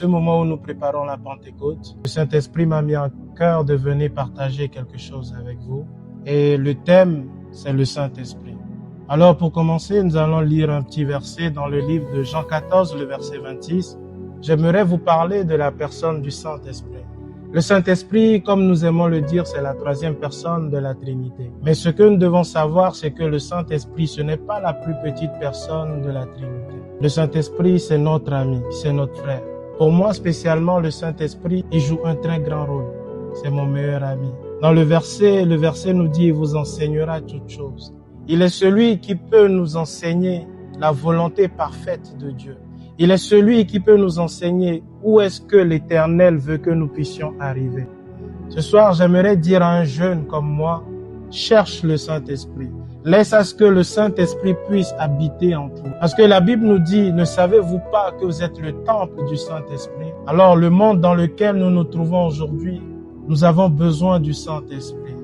Ce moment où nous préparons la Pentecôte, le Saint-Esprit m'a mis en cœur de venir partager quelque chose avec vous. Et le thème, c'est le Saint-Esprit. Alors pour commencer, nous allons lire un petit verset dans le livre de Jean 14, le verset 26. J'aimerais vous parler de la personne du Saint-Esprit. Le Saint-Esprit, comme nous aimons le dire, c'est la troisième personne de la Trinité. Mais ce que nous devons savoir, c'est que le Saint-Esprit, ce n'est pas la plus petite personne de la Trinité. Le Saint-Esprit, c'est notre ami, c'est notre frère. Pour moi, spécialement, le Saint-Esprit, il joue un très grand rôle. C'est mon meilleur ami. Dans le verset nous dit, il vous enseignera toutes choses. Il est celui qui peut nous enseigner la volonté parfaite de Dieu. Il est celui qui peut nous enseigner où est-ce que l'Éternel veut que nous puissions arriver. Ce soir, j'aimerais dire à un jeune comme moi, cherche le Saint-Esprit. Laisse à ce que le Saint-Esprit puisse habiter en toi. Parce que la Bible nous dit, ne savez-vous pas que vous êtes le temple du Saint-Esprit? Alors le monde dans lequel nous nous trouvons aujourd'hui, nous avons besoin du Saint-Esprit.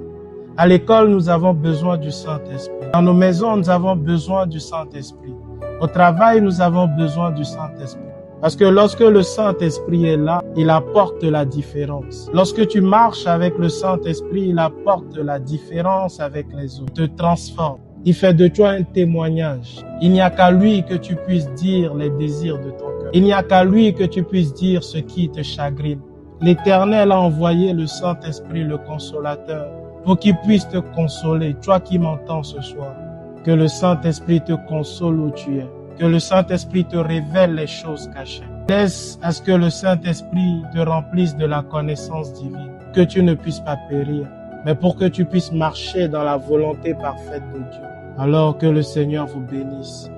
À l'école, nous avons besoin du Saint-Esprit. Dans nos maisons, nous avons besoin du Saint-Esprit. Au travail, nous avons besoin du Saint-Esprit. Parce que lorsque le Saint-Esprit est là, il apporte la différence. Lorsque tu marches avec le Saint-Esprit, il apporte la différence avec les autres. Il te transforme. Il fait de toi un témoignage. Il n'y a qu'à lui que tu puisses dire les désirs de ton cœur. Il n'y a qu'à lui que tu puisses dire ce qui te chagrine. L'Éternel a envoyé le Saint-Esprit, le Consolateur, pour qu'il puisse te consoler. Toi qui m'entends ce soir, que le Saint-Esprit te console où tu es. Que le Saint-Esprit te révèle les choses cachées. Laisse à ce que le Saint-Esprit te remplisse de la connaissance divine. Que tu ne puisses pas périr, mais pour que tu puisses marcher dans la volonté parfaite de Dieu. Alors que le Seigneur vous bénisse.